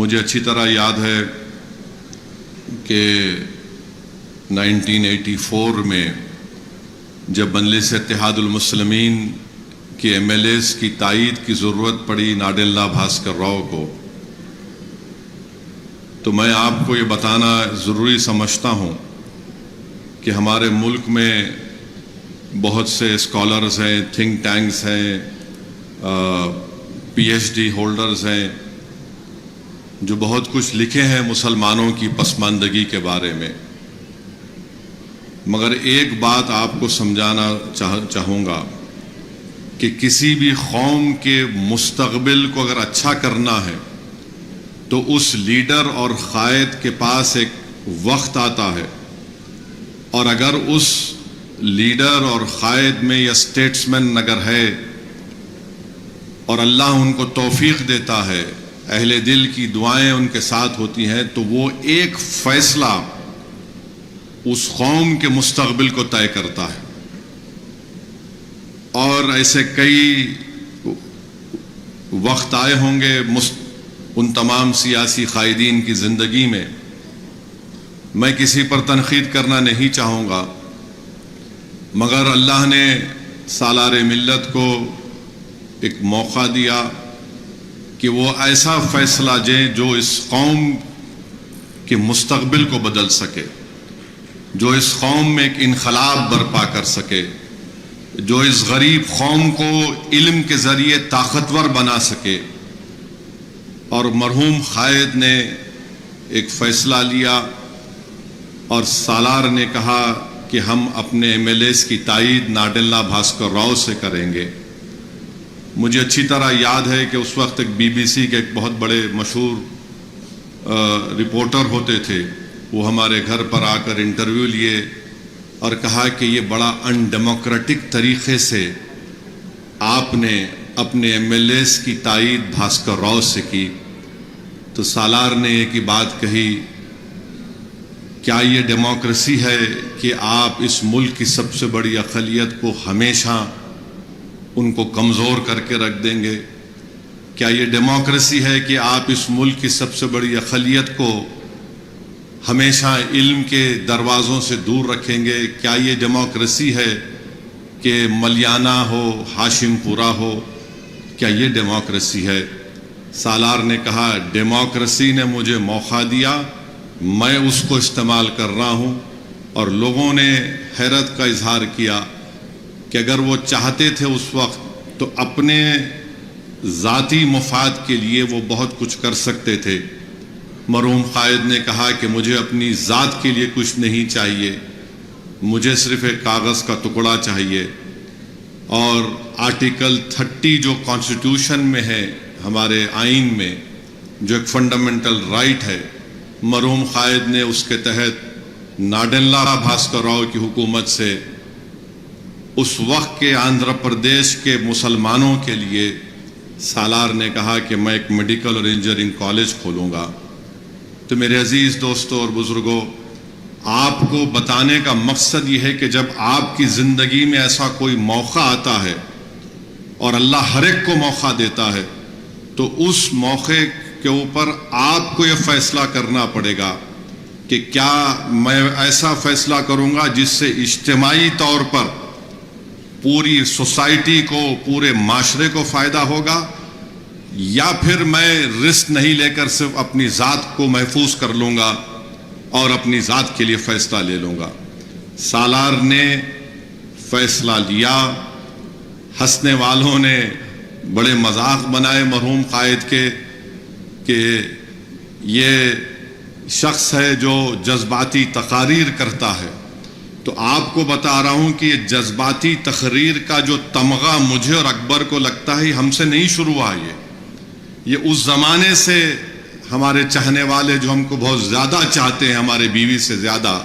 مجھے اچھی طرح یاد ہے کہ 1984 میں جب مجلس اتحاد المسلمین کے ایم ایل ایز کی تائید کی ضرورت پڑی ناڈیلا بھاسکر راؤ کو، تو میں آپ کو یہ بتانا ضروری سمجھتا ہوں کہ ہمارے ملک میں بہت سے اسکالرز ہیں، تھنک ٹینکس ہیں، پی ایچ ڈی ہولڈرز ہیں جو بہت کچھ لکھے ہیں مسلمانوں کی پسماندگی کے بارے میں، مگر ایک بات آپ کو سمجھانا چاہوں گا کہ کسی بھی قوم کے مستقبل کو اگر اچھا کرنا ہے تو اس لیڈر اور قائد کے پاس ایک وقت آتا ہے، اور اگر اس لیڈر اور قائد میں یا اسٹیٹسمین اگر ہے اور اللہ ان کو توفیق دیتا ہے، اہل دل کی دعائیں ان کے ساتھ ہوتی ہیں، تو وہ ایک فیصلہ اس قوم کے مستقبل کو طے کرتا ہے۔ اور ایسے کئی وقت آئے ہوں گے ان تمام سیاسی قائدین کی زندگی میں، میں کسی پر تنقید کرنا نہیں چاہوں گا، مگر اللہ نے سالار ملت کو ایک موقع دیا کہ وہ ایسا فیصلہ دیں جو اس قوم کے مستقبل کو بدل سکے، جو اس قوم میں ایک انقلاب برپا کر سکے، جو اس غریب قوم کو علم کے ذریعے طاقتور بنا سکے۔ اور مرحوم قائد نے ایک فیصلہ لیا اور سالار نے کہا کہ ہم اپنے ایم ایل ایز کی تائید ناڈیلا بھاسکر راؤ سے کریں گے۔ مجھے اچھی طرح یاد ہے کہ اس وقت ایک بی بی سی کے ایک بہت بڑے مشہور رپورٹر ہوتے تھے، وہ ہمارے گھر پر آ کر انٹرویو لیے اور کہا کہ یہ بڑا ان ڈیموکریٹک طریقے سے آپ نے اپنے ایم ایل ایز کی تائید بھاسکر راؤ سے کی۔ تو سالار نے ایک ہی بات کہی، کیا یہ ڈیموکریسی ہے کہ آپ اس ملک کی سب سے بڑی اقلیت کو ہمیشہ ان کو کمزور کر کے رکھ دیں گے؟ کیا یہ ڈیموکریسی ہے کہ آپ اس ملک کی سب سے بڑی اقلیت کو ہمیشہ علم کے دروازوں سے دور رکھیں گے؟ کیا یہ ڈیموکریسی ہے کہ ملیانہ ہو، ہاشم پورہ ہو؟ کیا یہ ڈیموکریسی ہے؟ سالار نے کہا ڈیموکریسی نے مجھے موقع دیا، میں اس کو استعمال کر رہا ہوں۔ اور لوگوں نے حیرت کا اظہار کیا کہ اگر وہ چاہتے تھے اس وقت تو اپنے ذاتی مفاد کے لیے وہ بہت کچھ کر سکتے تھے۔ مرحوم قائد نے کہا کہ مجھے اپنی ذات کے لیے کچھ نہیں چاہیے، مجھے صرف ایک کاغذ کا ٹکڑا چاہیے۔ اور آرٹیکل 30 جو کانسٹیٹیوشن میں ہے، ہمارے آئین میں، جو ایک فنڈامنٹل رائٹ ہے، مرحوم قائد نے اس کے تحت ناڈیلا بھاسکر راؤ کی حکومت سے اس وقت کے آندھرا پردیش کے مسلمانوں کے لیے سالار نے کہا کہ میں ایک میڈیکل اور انجینئرنگ کالج کھولوں گا۔ تو میرے عزیز دوستوں اور بزرگوں، آپ کو بتانے کا مقصد یہ ہے کہ جب آپ کی زندگی میں ایسا کوئی موقع آتا ہے اور اللہ ہر ایک کو موقع دیتا ہے، تو اس موقع کے اوپر آپ کو یہ فیصلہ کرنا پڑے گا کہ کیا میں ایسا فیصلہ کروں گا جس سے اجتماعی طور پر پوری سوسائٹی کو، پورے معاشرے کو فائدہ ہوگا، یا پھر میں رسک نہیں لے کر صرف اپنی ذات کو محفوظ کر لوں گا اور اپنی ذات کے لیے فیصلہ لے لوں گا۔ سالار نے فیصلہ لیا۔ ہنسنے والوں نے بڑے مذاق بنائے مرحوم قائد کے کہ یہ شخص ہے جو جذباتی تقاریر کرتا ہے۔ تو آپ کو بتا رہا ہوں کہ یہ جذباتی تقریر کا جو تمغہ مجھے اور اکبر کو لگتا ہے ہم سے نہیں شروع ہوا، یہ اس زمانے سے ہمارے چاہنے والے جو ہم کو بہت زیادہ چاہتے ہیں، ہمارے بیوی سے زیادہ،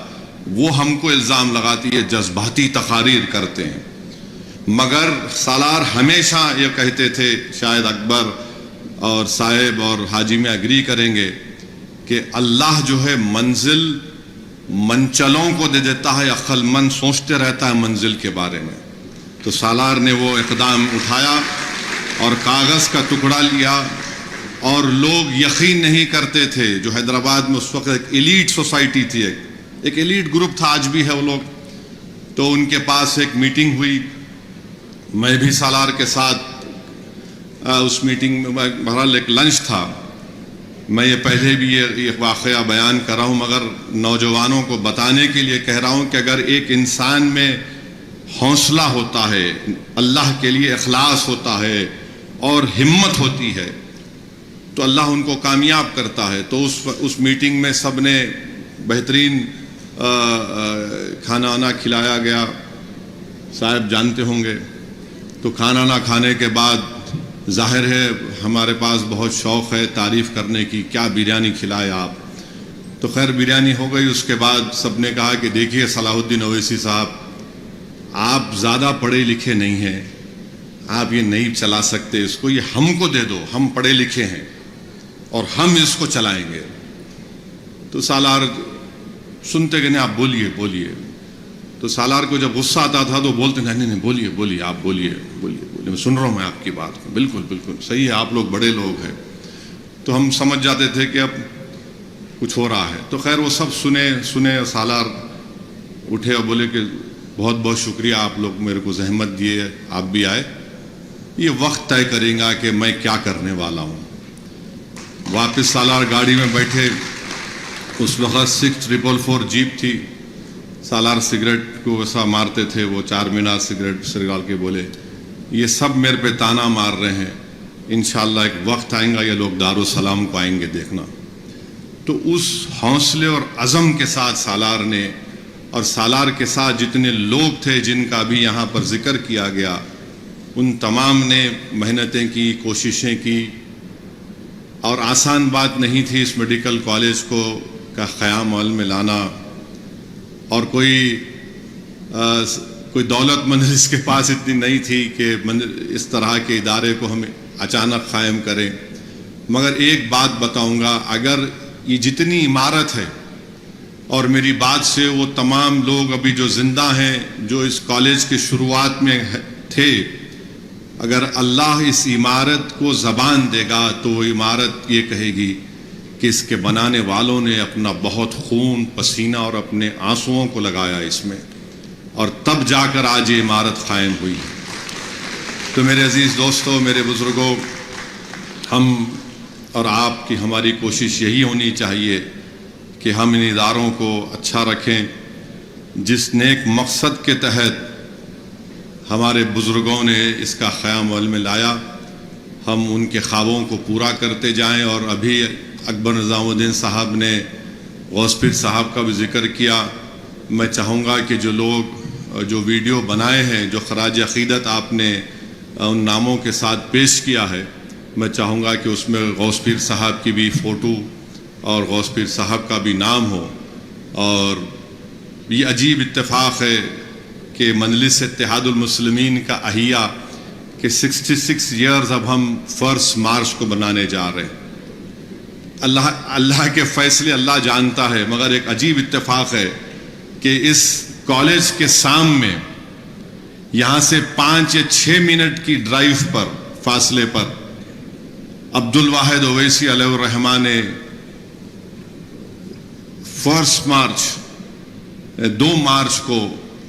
وہ ہم کو الزام لگاتی ہے جذباتی تقاریر کرتے ہیں۔ مگر سالار ہمیشہ یہ کہتے تھے، شاید اکبر اور صاحب اور حاجی میں اگری کریں گے، کہ اللہ جو ہے منزل منچلوں کو دے دیتا ہے، عقل مند سوچتے رہتا ہے منزل کے بارے میں۔ تو سالار نے وہ اقدام اٹھایا اور کاغذ کا ٹکڑا لیا اور لوگ یقین نہیں کرتے تھے. جو حیدرآباد میں اس وقت ایک ایلیٹ سوسائٹی تھی, ایک ایلیٹ گروپ تھا, آج بھی ہے وہ لوگ. تو ان کے پاس ایک میٹنگ ہوئی, میں بھی سالار کے ساتھ اس میٹنگ میں, بہرحال ایک لنچ تھا. میں یہ پہلے بھی یہ واقعہ بیان کر رہا ہوں, مگر نوجوانوں کو بتانے کے لیے کہہ رہا ہوں کہ اگر ایک انسان میں حوصلہ ہوتا ہے, اللہ کے لیے اخلاص ہوتا ہے اور ہمت ہوتی ہے, تو اللہ ان کو کامیاب کرتا ہے. تو اس میٹنگ میں سب نے بہترین کھانا وانا کھلایا گیا, صاحب جانتے ہوں گے. تو کھانا نہ کھانے کے بعد ظاہر ہے ہمارے پاس بہت شوق ہے تعریف کرنے کی, کیا بریانی کھلائے آپ. تو خیر بریانی ہو گئی. اس کے بعد سب نے کہا کہ دیکھیے صلاح الدین اویسی صاحب, آپ زیادہ پڑھے لکھے نہیں ہیں, آپ یہ نہیں چلا سکتے اس کو, یہ ہم کو دے دو, ہم پڑھے لکھے ہیں اور ہم اس کو چلائیں گے. تو سالار سنتے کہ نہیں, آپ بولیے بولیے. تو سالار کو جب غصہ آتا تھا تو بولتے نہیں بولیے بولیے, آپ بولیے بولیے بولیے, میں سن رہا ہوں میں آپ کی بات کو, بالکل بالکل صحیح ہے, آپ لوگ بڑے لوگ ہیں. تو ہم سمجھ جاتے تھے کہ اب کچھ ہو رہا ہے. تو خیر وہ سب سنے. سالار اٹھے اور بولے کہ بہت بہت شکریہ, آپ لوگ میرے کو زحمت دیے, آپ بھی آئے. یہ وقت طے کریں گا کہ میں کیا کرنے والا ہوں. واپس سالار گاڑی میں بیٹھے. اس وقت 6444 جیپ تھی. سالار سگریٹ کو ویسا مارتے تھے, وہ 4 مینار سگریٹ سرگال کے بولے یہ سب میرے پہ تانا مار رہے ہیں, انشاءاللہ ایک وقت آئیں گا یہ لوگ دارالسلام کو آئیں گے دیکھنا. تو اس حوصلے اور عزم کے ساتھ سالار نے, اور سالار کے ساتھ جتنے لوگ تھے جن کا بھی یہاں پر ذکر کیا گیا, ان تمام نے محنتیں کی, کوششیں کی. اور آسان بات نہیں تھی اس میڈیکل کالج کو کا قیام عمل میں لانا. اور کوئی دولت مند اس کے پاس اتنی نہیں تھی کہ اس طرح کے ادارے کو ہم اچانک قائم کریں. مگر ایک بات بتاؤں گا, اگر یہ جتنی عمارت ہے, اور میری بات سے وہ تمام لوگ ابھی جو زندہ ہیں جو اس کالج کے شروعات میں تھے, اگر اللہ اس عمارت کو زبان دے گا تو وہ عمارت یہ کہے گی کہ اس کے بنانے والوں نے اپنا بہت خون پسینہ اور اپنے آنسوؤں کو لگایا اس میں, اور تب جا کر آج یہ عمارت قائم ہوئی. تو میرے عزیز دوستو, میرے بزرگوں, ہم اور آپ کی ہماری کوشش یہی ہونی چاہیے کہ ہم ان اداروں کو اچھا رکھیں. جس نیک مقصد کے تحت ہمارے بزرگوں نے اس کا قیام عمل میں لایا, ہم ان کے خوابوں کو پورا کرتے جائیں. اور ابھی اکبر نظام الدین صاحب نے غوث پیر صاحب کا بھی ذکر کیا. میں چاہوں گا کہ جو لوگ جو ویڈیو بنائے ہیں, جو خراج عقیدت آپ نے ان ناموں کے ساتھ پیش کیا ہے, میں چاہوں گا کہ اس میں غوث پیر صاحب کی بھی فوٹو اور غوث پیر صاحب کا بھی نام ہو. اور یہ عجیب اتفاق ہے کہ مجلس اتحاد المسلمین کا احیاء کہ 66 ایئرز اب ہم 1 مارچ کو بنانے جا رہے ہیں. اللہ کے فیصلے اللہ جانتا ہے, مگر ایک عجیب اتفاق ہے کہ اس کالج کے سام میں یہاں سے 5 یا 6 منٹ کی ڈرائیو پر فاصلے پر عبد الواحد اویسی علیہ الرحمٰن نے 1 مارچ 2 مارچ کو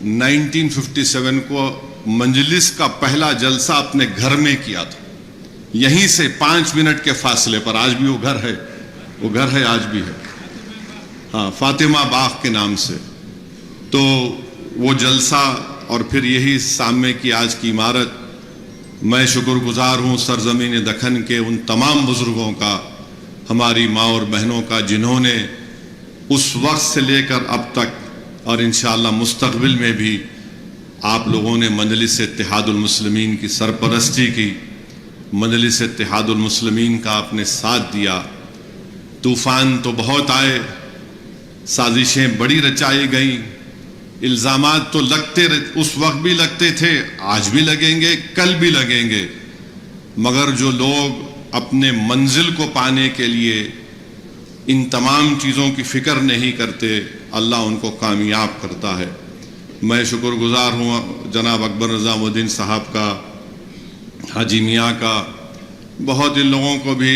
1957 کو مجلس کا پہلا جلسہ اپنے گھر میں کیا تھا. یہیں سے 5 منٹ کے فاصلے پر. آج بھی وہ گھر ہے, وہ گھر ہے آج بھی ہے, ہاں, فاطمہ باغ کے نام سے. تو وہ جلسہ اور پھر یہی سامنے کی آج کی عمارت. میں شکر گزار ہوں سرزمین دکن کے ان تمام بزرگوں کا, ہماری ماں اور بہنوں کا, جنہوں نے اس وقت سے لے کر اب تک اور انشاءاللہ مستقبل میں بھی آپ لوگوں نے مجلس اتحاد المسلمین کی سرپرستی کی, مجلس اتحاد المسلمین کا آپ نے ساتھ دیا. طوفان تو بہت آئے, سازشیں بڑی رچائی گئیں, الزامات تو لگتے اس وقت بھی لگتے تھے, آج بھی لگیں گے, کل بھی لگیں گے, مگر جو لوگ اپنے منزل کو پانے کے لیے ان تمام چیزوں کی فکر نہیں کرتے, اللہ ان کو کامیاب کرتا ہے. میں شکر گزار ہوں جناب اکبر نظام الدین صاحب کا, حاجی میاں کا, بہت ان لوگوں کو بھی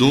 2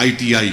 ITI।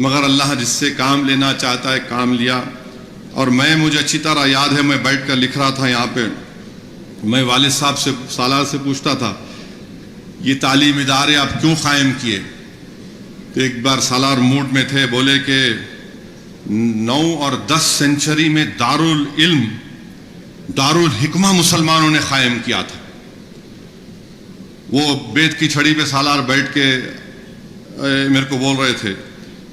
مگر اللہ جس سے کام لینا چاہتا ہے کام لیا. اور مجھے اچھی طرح یاد ہے، میں بیٹھ کر لکھ رہا تھا یہاں پہ، میں والد صاحب سے سالار سے پوچھتا تھا یہ تعلیم ادارے آپ کیوں قائم کیے؟ تو ایک بار سالار موڈ میں تھے، بولے کہ 9 اور 10 سینچری میں دارالعلم دارالحکمہ مسلمانوں نے قائم کیا تھا. وہ بیت کی چھڑی پہ سالار بیٹھ کے میرے کو بول رہے تھے.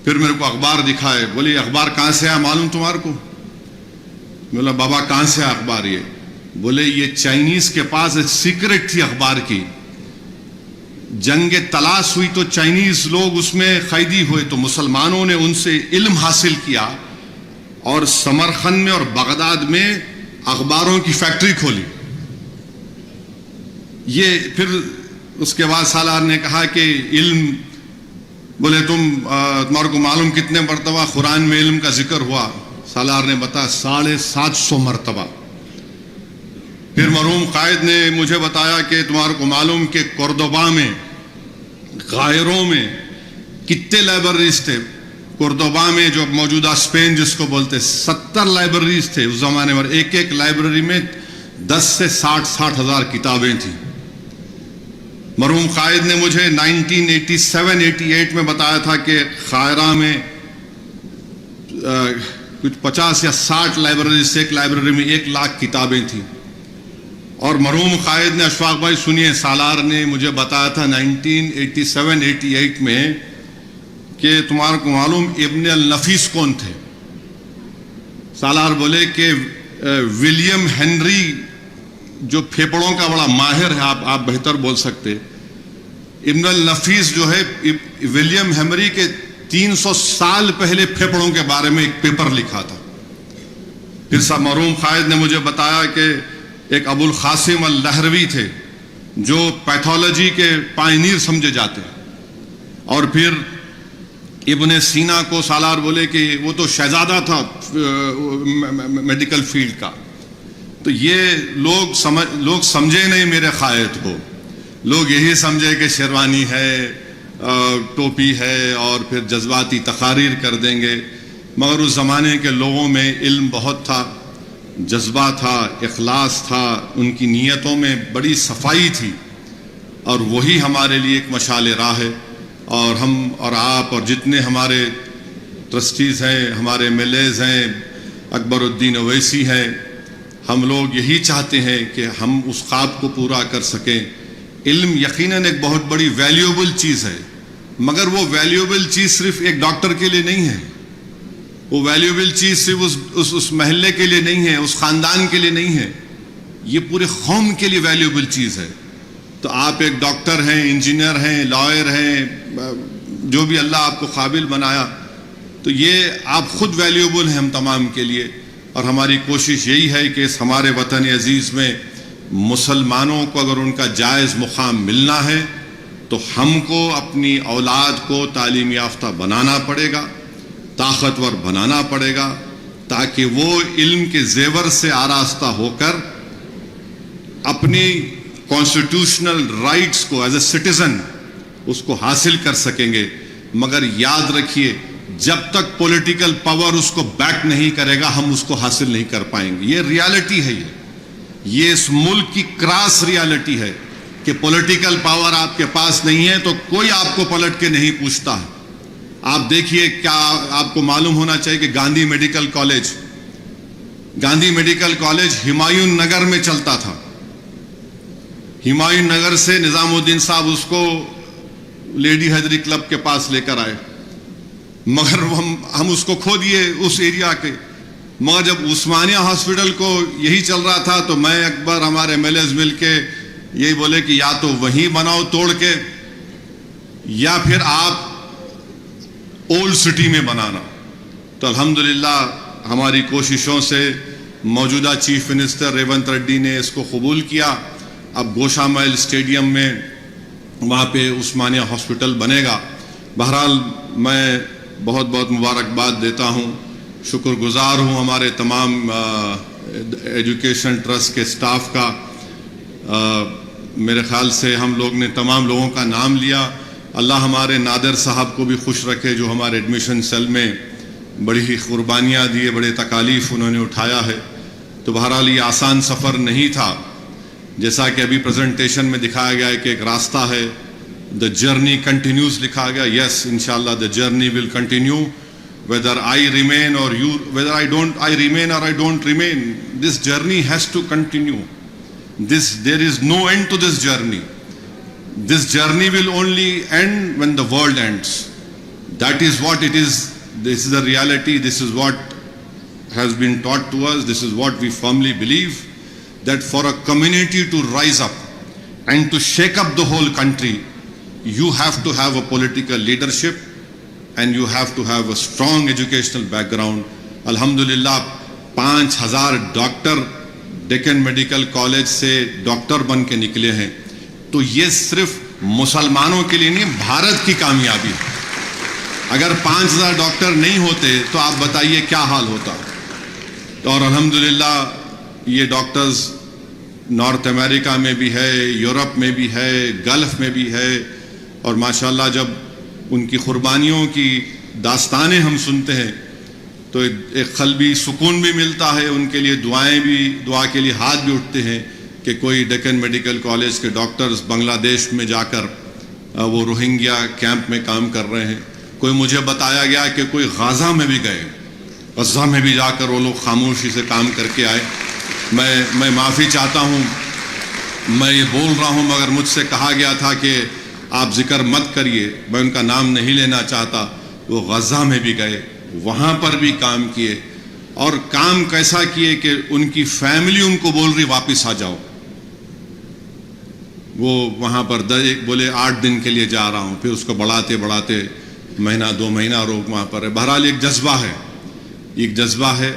پھر میرے کو اخبار دکھائے، بولے اخبار کہاں سے آیا معلوم تمہارے کو؟ بولا بابا کہاں سے آیا اخبار؟ یہ بولے یہ چائنیز کے پاس ایک سیکرٹ تھی اخبار کی، جنگ تلاش ہوئی تو چائنیز لوگ اس میں قیدی ہوئے، تو مسلمانوں نے ان سے علم حاصل کیا اور سمرقند میں اور بغداد میں اخباروں کی فیکٹری کھولی. یہ پھر اس کے بعد سالار نے کہا کہ علم، بولے تمہارے کو معلوم کتنے مرتبہ قرآن میں علم کا ذکر ہوا؟ سالار نے بتایا 750 مرتبہ. پھر مرحوم قائد نے مجھے بتایا کہ تمہارے کو معلوم کہ کوردوبا میں غائروں میں کتنے لائبریریز تھے؟ کوردوبا میں جو موجودہ اسپین جس کو بولتے 70 لائبریریز تھے اس زمانے میں، ایک لائبریری میں 10 سے 60 ہزار کتابیں تھیں. مرحوم قائد نے مجھے 1987-88 میں بتایا تھا کہ قاہرہ میں کچھ 50 یا 60 لائبریری سے ایک لائبریری میں 1 لاکھ کتابیں تھیں. اور مرحوم قائد نے، اشفاق بھائی سنیے، سالار نے مجھے بتایا تھا 1987-88 میں کہ تمہارے کو معلوم ابن النفیس کون تھے؟ سالار بولے کہ ولیم ہنری، جو پھیپڑوں کا بڑا ماہر ہے، آپ بہتر بول سکتے. ابن النفیس جو ہے ولیم ہنری کے 300 سال پہلے پھیپڑوں کے بارے میں ایک پیپر لکھا تھا. پھر مرحوم قائد نے مجھے بتایا کہ ایک ابو القاسم اللہروی تھے جو پیتھولوجی کے پائنیر سمجھے جاتے ہیں. اور پھر ابن سینا کو سالار بولے کہ وہ تو شہزادہ تھا میڈیکل فیلڈ کا. تو یہ لوگ سمجھے نہیں میرے قائد کو. لوگ یہی سمجھے کہ شیروانی ہے، ٹوپی ہے اور پھر جذباتی تقاریر کر دیں گے. مگر اس زمانے کے لوگوں میں علم بہت تھا، جذبہ تھا، اخلاص تھا، ان کی نیتوں میں بڑی صفائی تھی، اور وہی ہمارے لیے ایک مشعل راہ ہے. اور ہم اور آپ اور جتنے ہمارے ٹرسٹیز ہیں، ہمارے ایم ایل ایز ہیں، اکبر الدین اویسی ہیں، ہم لوگ یہی چاہتے ہیں کہ ہم اس خواب کو پورا کر سکیں. علم یقیناً ایک بہت بڑی ویلیوبل چیز ہے، مگر وہ ویلیوبل چیز صرف ایک ڈاکٹر کے لیے نہیں ہے، وہ ویلیوبل چیز صرف اس محلے کے لیے نہیں ہے، اس خاندان کے لیے نہیں ہے، یہ پورے قوم کے لیے ویلیوبل چیز ہے. تو آپ ایک ڈاکٹر ہیں، انجینئر ہیں، لائر ہیں، جو بھی اللہ آپ کو قابل بنایا، تو یہ آپ خود ویلیوبل ہیں ہم تمام کے لیے. اور ہماری کوشش یہی ہے کہ اس ہمارے وطن عزیز میں مسلمانوں کو اگر ان کا جائز مقام ملنا ہے تو ہم کو اپنی اولاد کو تعلیم یافتہ بنانا پڑے گا، طاقتور بنانا پڑے گا، تاکہ وہ علم کے زیور سے آراستہ ہو کر اپنی کانسٹیٹیوشنل رائٹس کو ایز اے سٹیزن اس کو حاصل کر سکیں گے. مگر یاد رکھیے، جب تک پولیٹیکل پاور اس کو بیک نہیں کرے گا ہم اس کو حاصل نہیں کر پائیں گے. یہ ریالٹی ہے، یہ اس ملک کی کراس ریالٹی ہے کہ پولیٹیکل پاور آپ کے پاس نہیں ہے تو کوئی آپ کو پلٹ کے نہیں پوچھتا ہے. آپ دیکھیے، کیا آپ کو معلوم ہونا چاہیے کہ گاندھی میڈیکل کالج ہمایوں نگر میں چلتا تھا. ہمایوں نگر سے نظام الدین صاحب اس کو لیڈی حیدری کلب کے پاس لے کر آئے، مگر ہم اس کو کھو دیے اس ایریا کے. مگر جب عثمانیہ ہاسپٹل کو یہی چل رہا تھا تو میں اکبر ہمارے ایم ایل ایز مل کے یہی بولے کہ یا تو وہیں بناؤ توڑ کے، یا پھر آپ اولڈ سٹی میں بنانا. تو الحمدللہ ہماری کوششوں سے موجودہ چیف منسٹر ریونت ریڈی نے اس کو قبول کیا. اب گوشا محل اسٹیڈیم میں وہاں پہ عثمانیہ ہاسپٹل بنے گا. بہرحال میں بہت بہت مبارکباد دیتا ہوں، شکر گزار ہوں ہمارے تمام ایجوکیشن ٹرسٹ کے سٹاف کا. میرے خیال سے ہم لوگ نے تمام لوگوں کا نام لیا، اللہ ہمارے نادر صاحب کو بھی خوش رکھے جو ہمارے ایڈمیشن سیل میں بڑی ہی قربانیاں دیے، بڑے تکالیف انہوں نے اٹھایا ہے۔ تو بہرحال یہ آسان سفر نہیں تھا، جیسا کہ ابھی پریزنٹیشن میں دکھایا گیا ہے کہ ایک راستہ ہے، the journey continues لکھا گیا. Yes, inshallah the journey will continue whether I remain or you, whether I remain or I don't remain. This journey has to continue. There is no end to this journey. This journey will only end when the world ends. That is what it is. This is the reality. This is what has been taught to us. This is what we firmly believe, that for a community to rise up and to shake up the whole country, you have to have a political leadership and you have to have a strong educational background. Alhamdulillah 5000 doctor Deccan medical college سے doctor بن کے نکلے ہیں. تو یہ صرف مسلمانوں کے لیے نہیں، بھارت کی کامیابی ہے. اگر 5000 ڈاکٹر نہیں ہوتے تو آپ بتائیے کیا حال ہوتا. اور الحمدللہ یہ ڈاکٹرز نارتھ امریکہ میں بھی ہے، یورپ میں بھی ہے، گلف میں بھی ہے. اور ماشاءاللہ جب ان کی قربانیوں کی داستانیں ہم سنتے ہیں تو ایک قلبی سکون بھی ملتا ہے. ان کے لیے دعا کے لیے ہاتھ بھی اٹھتے ہیں کہ کوئی ڈیکن میڈیکل کالج کے ڈاکٹرز بنگلہ دیش میں جا کر وہ روہنگیا کیمپ میں کام کر رہے ہیں. کوئی مجھے بتایا گیا کہ کوئی غزہ میں بھی گئے، غزہ میں بھی جا کر وہ لوگ خاموشی سے کام کر کے آئے. میں معافی چاہتا ہوں، میں یہ بول رہا ہوں مگر مجھ سے کہا گیا تھا کہ آپ ذکر مت کریے، میں ان کا نام نہیں لینا چاہتا. وہ غزہ میں بھی گئے، وہاں پر بھی کام کیے، اور کام کیسا کیے کہ ان کی فیملی ان کو بول رہی واپس آ جاؤ. وہ وہاں پر بولے 8 دن کے لیے جا رہا ہوں، پھر اس کو بڑھاتے مہینہ 2 مہینہ روک وہاں پر ہے. بہرحال ایک جذبہ ہے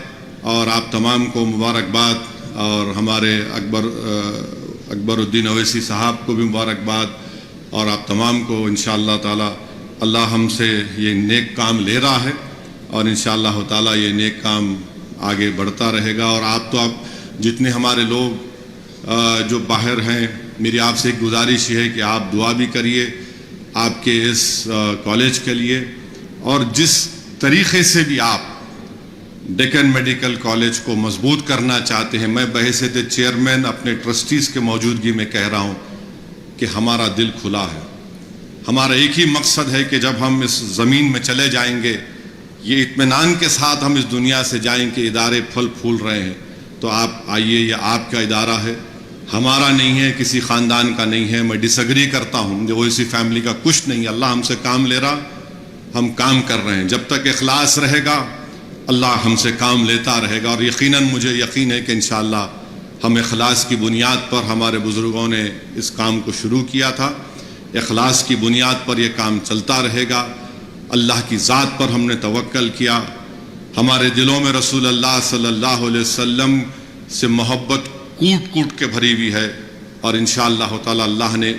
اور آپ تمام کو مبارکباد، اور ہمارے اکبر الدین اویسی صاحب کو بھی مبارکباد، اور آپ تمام کو انشاءاللہ تعالی اللہ ہم سے یہ نیک کام لے رہا ہے اور انشاءاللہ تعالی یہ نیک کام آگے بڑھتا رہے گا. اور آپ جتنے ہمارے لوگ جو باہر ہیں، میری آپ سے ایک گزارش ہے کہ آپ دعا بھی کریے آپ کے اس کالج کے لیے. اور جس طریقے سے بھی آپ ڈیکن میڈیکل کالج کو مضبوط کرنا چاہتے ہیں، میں بحیثیت چیئرمین اپنے ٹرسٹیز کے موجودگی میں کہہ رہا ہوں کہ ہمارا دل کھلا ہے. ہمارا ایک ہی مقصد ہے کہ جب ہم اس زمین میں چلے جائیں گے، یہ اطمینان کے ساتھ ہم اس دنیا سے جائیں کہ ادارے پھل پھول رہے ہیں. تو آپ آئیے، یہ آپ کا ادارہ ہے، ہمارا نہیں ہے، کسی خاندان کا نہیں ہے. میں ڈس ایگری کرتا ہوں، جو اسی فیملی کا کچھ نہیں ہے. اللہ ہم سے کام لے رہا، ہم کام کر رہے ہیں. جب تک اخلاص رہے گا اللہ ہم سے کام لیتا رہے گا. اور یقیناً مجھے یقین ہے کہ انشاءاللہ ہم اخلاص کی بنیاد پر، ہمارے بزرگوں نے اس کام کو شروع کیا تھا، اخلاص کی بنیاد پر یہ کام چلتا رہے گا. اللہ کی ذات پر ہم نے توکل کیا، ہمارے دلوں میں رسول اللہ صلی اللہ علیہ وسلم سے محبت کوٹ کے بھری ہوئی ہے. اور انشاءاللہ تعالی اللہ نے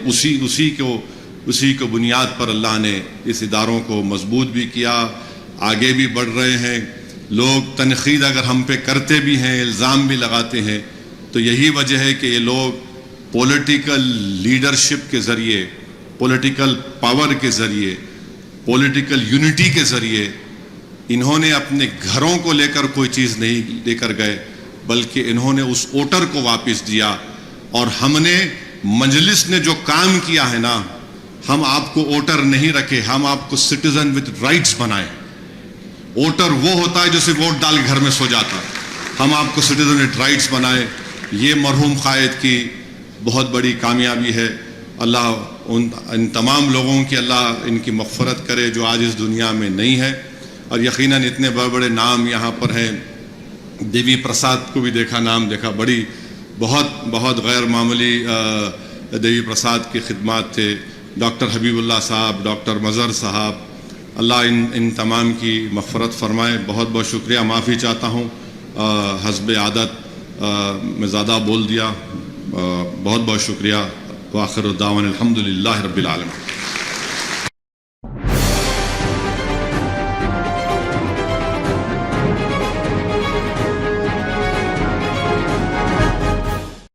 اسی کو بنیاد پر اللہ نے اس اداروں کو مضبوط بھی کیا، آگے بھی بڑھ رہے ہیں. لوگ تنقید اگر ہم پہ کرتے بھی ہیں، الزام بھی لگاتے ہیں، تو یہی وجہ ہے کہ یہ لوگ پولیٹیکل لیڈرشپ کے ذریعے، پولیٹیکل پاور کے ذریعے، پولیٹیکل یونٹی کے ذریعے انہوں نے اپنے گھروں کو لے کر کوئی چیز نہیں لے کر گئے، بلکہ انہوں نے اس ووٹر کو واپس دیا. اور ہم نے مجلس نے جو کام کیا ہے نا، ہم آپ کو ووٹر نہیں رکھے، ہم آپ کو سٹیزن وتھ رائٹس بنائے. ووٹر وہ ہوتا ہے جو صرف ووٹ ڈال کے گھر میں سو جاتا ہے، ہم آپ کو سٹیزن وتھ رائٹس بنائے. یہ مرحوم قائد کی بہت بڑی کامیابی ہے. اللہ ان تمام لوگوں کی اللہ ان کی مغفرت کرے جو آج اس دنیا میں نہیں ہے. اور یقیناً اتنے بڑے بڑے نام یہاں پر ہیں. دیوی پرساد کو بھی دیکھا، نام دیکھا، بہت غیر معمولی دیوی پرساد کی خدمات تھے. ڈاکٹر حبیب اللہ صاحب، ڈاکٹر مظہر صاحب، اللہ ان تمام کی مغفرت فرمائے. بہت شکریہ. معافی چاہتا ہوں حسب عادت میں زیادہ بول دیا. بہت شکریہ. وآخر الدعوانا الحمدللہ رب العالمین.